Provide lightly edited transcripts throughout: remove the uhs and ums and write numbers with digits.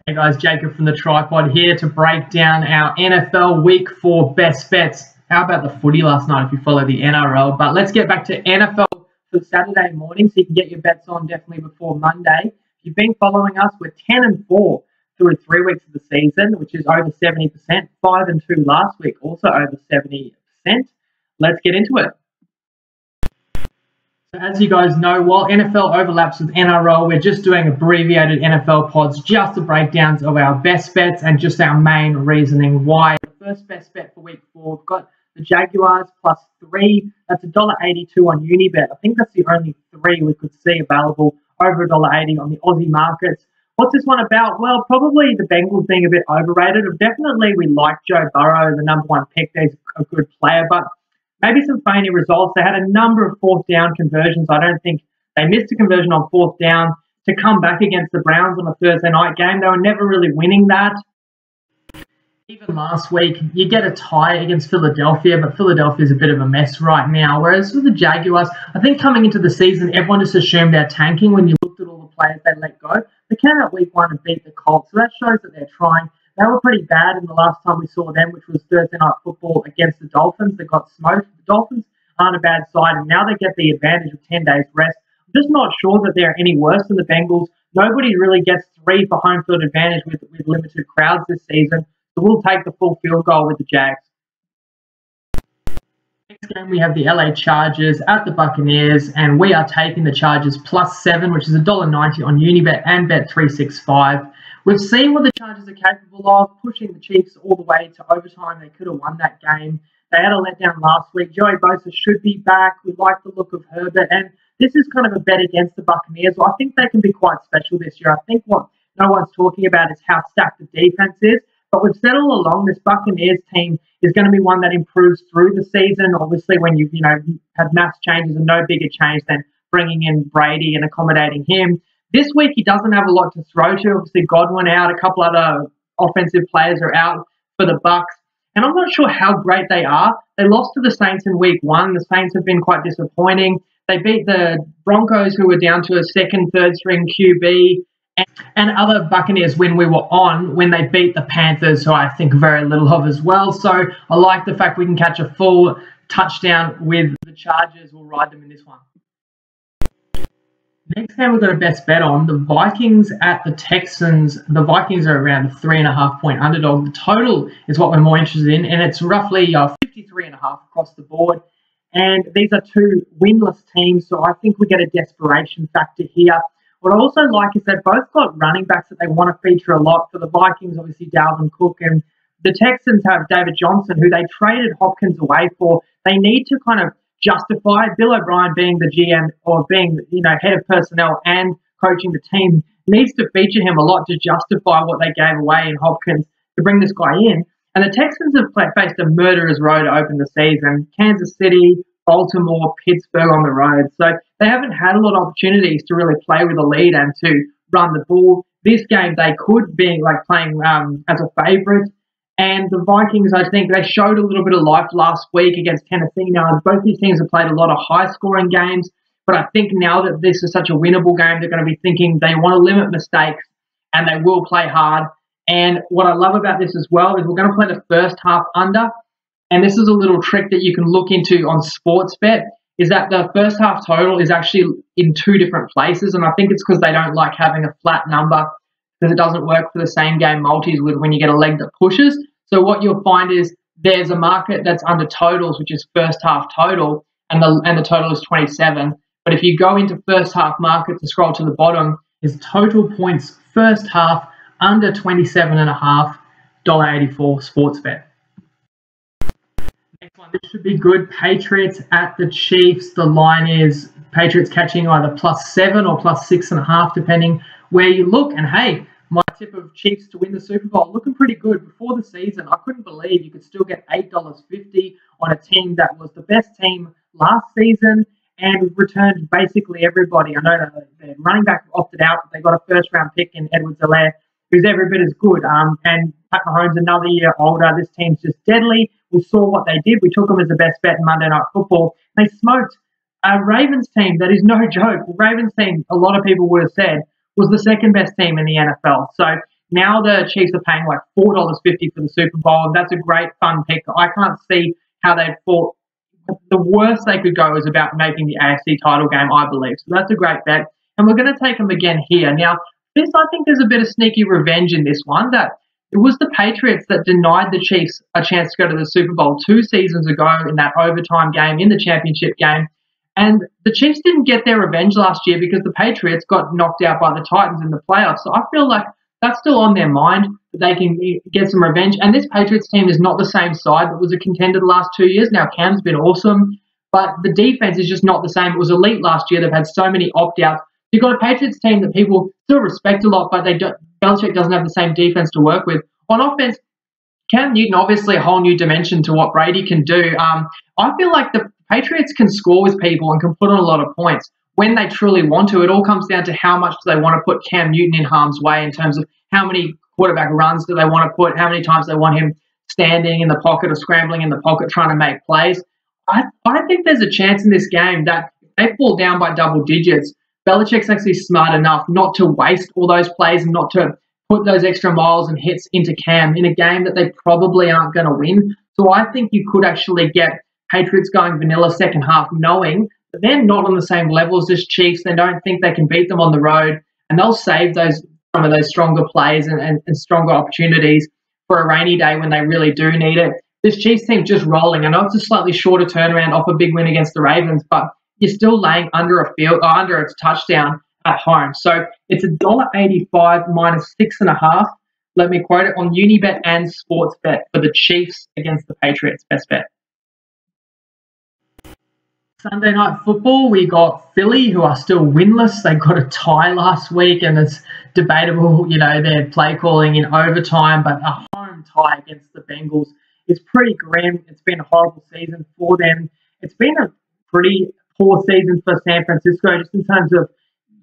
Hey guys, Jacob from the Tripod here to break down our NFL Week 4 best bets. How about the footy last night if you follow the NRL? But let's get back to NFL for Saturday morning so you can get your bets on definitely before Monday. If you've been following us, we're 10-4 through 3 weeks of the season, which is over 70%. 5-2 last week, also over 70%. Let's get into it. So as you guys know, while NFL overlaps with NRL, we're just doing abbreviated NFL pods, just the breakdowns of our best bets and just our main reasoning why. The first best bet for week 4, we've got the Jaguars +3. That's $1.82 on Unibet. I think that's the only 3 we could see available over $1.80 on the Aussie markets. What's this one about? Well, probably the Bengals being a bit overrated. Definitely we like Joe Burrow, the number 1 pick. He's a good player, but maybe some phony results. They had a number of 4th down conversions. I don't think they missed a conversion on 4th down to come back against the Browns on a Thursday night game. They were never really winning that. Even last week, you get a tie against Philadelphia, but Philadelphia is a bit of a mess right now. Whereas with the Jaguars, I think coming into the season, everyone just assumed they're tanking when you looked at all the players they let go. They came out week 1 and beat the Colts, so that shows that they're trying. They were pretty bad in the last time we saw them, which was Thursday Night Football against the Dolphins. They got smoked. The Dolphins aren't a bad side, and now they get the advantage of 10 days rest. I'm just not sure that they're any worse than the Bengals. Nobody really gets 3 for home field advantage with limited crowds this season, so we'll take the full field goal with the Jags. Next game, we have the LA Chargers at the Buccaneers, and we are taking the Chargers +7, which is $1.90 on Unibet and Bet365. We've seen what the Chargers are capable of, pushing the Chiefs all the way to overtime. They could have won that game. They had a letdown last week. Joey Bosa should be back. We like the look of Herbert, and this is kind of a bet against the Buccaneers. So I think they can be quite special this year. I think what no one's talking about is how stacked the defense is. But we've said all along this Buccaneers team is going to be one that improves through the season. Obviously, when you have mass changes and no bigger change than bringing in Brady and accommodating him. This week, he doesn't have a lot to throw to. Obviously, Godwin out. A couple other offensive players are out for the Bucs. And I'm not sure how great they are. They lost to the Saints in week 1. The Saints have been quite disappointing. They beat the Broncos, who were down to a second, third-string QB. And other Buccaneers win we were on when they beat the Panthers, who I think very little of as well. So I like the fact we can catch a full touchdown with the Chargers. We'll ride them in this one. Next game we've got a best bet on, the Vikings at the Texans. The Vikings are around a 3.5-point underdog. The total is what we're more interested in, and it's roughly 53.5 across the board. And these are 2 winless teams, so I think we get a desperation factor here. What I also like is they've both got running backs that they want to feature a lot. For the Vikings, obviously Dalvin Cook, and the Texans have David Johnson, who they traded Hopkins away for. They need to kind of justify Bill O'Brien being the GM or being head of personnel and coaching the team needs to feature him a lot to justify what they gave away in Hopkins to bring this guy in. And the Texans have faced a murderer's row to open the season. Kansas City, Baltimore, Pittsburgh on the road. So they haven't had a lot of opportunities to really play with a lead and to run the ball. This game they could be playing as a favourite. And the Vikings, I think, they showed a little bit of life last week against Tennessee. Now, both these teams have played a lot of high-scoring games, but I think now that this is such a winnable game, they're going to be thinking they want to limit mistakes and they will play hard. And what I love about this as well is we're going to play the first half under, and this is a little trick that you can look into on Sportsbet, is that the first half total is actually in 2 different places, and I think it's because they don't like having a flat number, because it doesn't work for the same game multis with when you get a leg that pushes. So what you'll find is there's a market that's under totals, which is first half total, and the total is 27. But if you go into first half market to scroll to the bottom, is total points first half under 27.5, $1.84 Sportsbet. Next one, this should be good. Patriots at the Chiefs. The line is Patriots catching either +7 or +6.5, depending where you look. And hey, my tip of Chiefs to win the Super Bowl looking pretty good before the season. I couldn't believe you could still get $8.50 on a team that was the best team last season and returned basically everybody. I know that their running back opted out, but they got a first-round pick in Edwards-Helaire, who's every bit as good. And Pat Mahomes, another year older. This team's just deadly. We saw what they did. We took them as the best bet in Monday Night Football. They smoked a Ravens team that is no joke. The Ravens team, a lot of people would have said, was the second best team in the NFL. So Now the Chiefs are paying like $4.50 for the Super Bowl. That's a great fun pick. I can't see how they'd fall. The worst they could go is about making the AFC title game, I believe. So that's a great bet. And we're going to take them again here. Now, I think there's a bit of sneaky revenge in this one. That it was the Patriots that denied the Chiefs a chance to go to the Super Bowl 2 seasons ago in that overtime game, in the championship game. And the Chiefs didn't get their revenge last year because the Patriots got knocked out by the Titans in the playoffs. So I feel like that's still on their mind, that they can get some revenge. And this Patriots team is not the same side that was a contender the last 2 years. Now, Cam's been awesome, but the defense is just not the same. It was elite last year. They've had so many opt-outs. You've got a Patriots team that people still respect a lot, but Belichick doesn't have the same defense to work with. On offense, Cam Newton, obviously a whole new dimension to what Brady can do. I feel like the Patriots can score with people and can put on a lot of points when they truly want to. It all comes down to how much do they want to put Cam Newton in harm's way in terms of how many quarterback runs do they want to put, how many times they want him standing in the pocket or scrambling in the pocket trying to make plays. I think there's a chance in this game that if they fall down by double digits, Belichick's actually smart enough not to waste all those plays and not to put those extra miles and hits into Cam in a game that they probably aren't going to win. So I think you could actually get Patriots going vanilla second half, knowing that they're not on the same level as the Chiefs. They don't think they can beat them on the road, and they'll save some of those stronger plays and stronger opportunities for a rainy day when they really do need it. This Chiefs team just rolling. I know it's a slightly shorter turnaround off a big win against the Ravens, but you're still laying under a touchdown at home. So it's $1.85 minus 6.5. Let me quote it on Unibet and Sportsbet for the Chiefs against the Patriots. Best bet. Sunday night football, we got Philly, who are still winless. They got a tie last week, and it's debatable, their play calling in overtime, but a home tie against the Bengals is pretty grim. It's been a horrible season for them. It's been a pretty poor season for San Francisco, just in terms of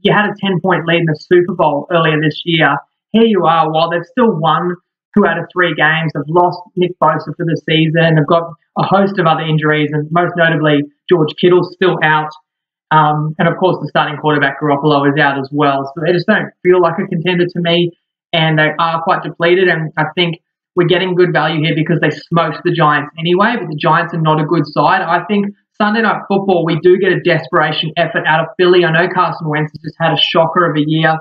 you had a 10-point lead in the Super Bowl earlier this year. Here you are, while they've still won 2 out of 3 games, they've lost Nick Bosa for the season, they've got a host of other injuries, and most notably, George Kittle's still out. And of course, the starting quarterback, Garoppolo, is out as well. So they just don't feel like a contender to me, and they are quite depleted. And I think we're getting good value here because they smoked the Giants anyway, but the Giants are not a good side. I think Sunday night football, we do get a desperation effort out of Philly. I know Carson Wentz has just had a shocker of a year,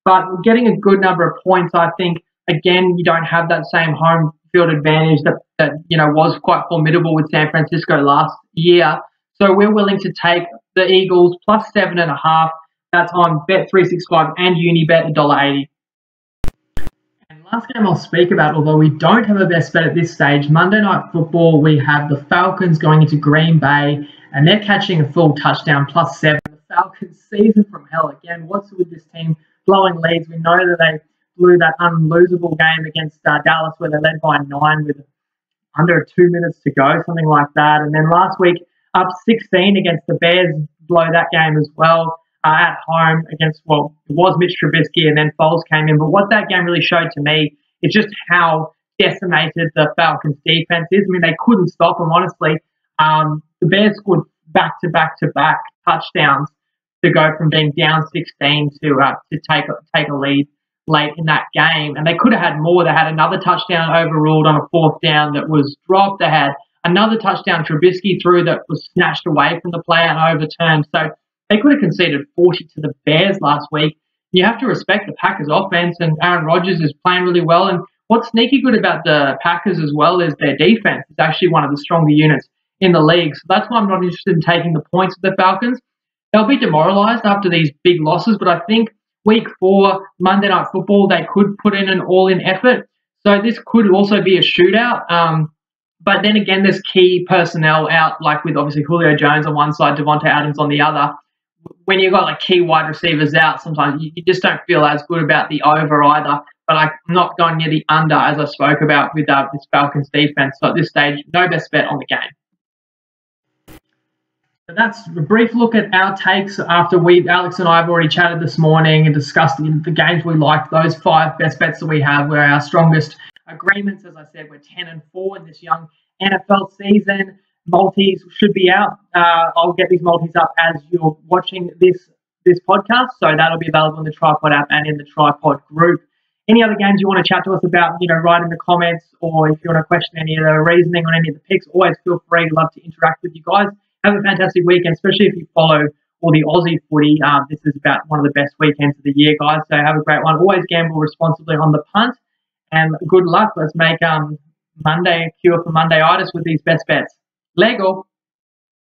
but we're getting a good number of points. I think, again, you don't have that same home field advantage that was quite formidable with San Francisco last year. So we're willing to take the Eagles plus 7.5. That's on Bet365 and Unibet $1.80. And last game I'll speak about, although we don't have a best bet at this stage, Monday Night Football, we have the Falcons going into Green Bay, and they're catching a full touchdown plus 7. The Falcons season from hell again. What's with this team blowing leads? We know that they blew that unlosable game against Dallas where they led by 9 with under 2 minutes to go, something like that. And then last week, up 16 against the Bears, blow that game as well at home against, it was Mitch Trubisky and then Foles came in. But what that game really showed to me is just how decimated the Falcons defense is. I mean, they couldn't stop them, honestly. The Bears scored back-to-back touchdowns to go from being down 16 to take a lead late in that game. And they could have had more. They had another touchdown overruled on a 4th down that was dropped. They had another touchdown Trubisky threw that was snatched away from the play and overturned. So they could have conceded 40 to the Bears last week. You have to respect the Packers offense, and Aaron Rodgers is playing really well. And what's sneaky good about the Packers as well is their defense. It's actually one of the stronger units in the league. So that's why I'm not interested in taking the points of the Falcons. They'll be demoralized after these big losses, but I think week 4, Monday Night Football, they could put in an all-in effort. So this could also be a shootout. But then again, there's key personnel out, like with obviously Julio Jones on one side, Devontae Adams on the other. When you've got key wide receivers out, sometimes you just don't feel as good about the over either. But I'm not going near the under, as I spoke about with this Falcons defense. So at this stage, no best bet on the game. So that's a brief look at our takes after Alex and I have already chatted this morning and discussed the games we liked. Those 5 best bets that we have were our strongest agreements. As I said, we're 10-4 in this young NFL season. Multis should be out. I'll get these multis up as you're watching this podcast, so that'll be available in the Tripod app and in the Tripod group. Any other games you want to chat to us about, write in the comments, or if you want to question any of the reasoning on any of the picks, always feel free. Love to interact with you guys. Have a fantastic weekend, especially if you follow all the Aussie footy. This is about one of the best weekends of the year, guys. So have a great one. Always gamble responsibly on the punt, and good luck. Let's make Monday a cure for Monday-itis with these best bets. Lego.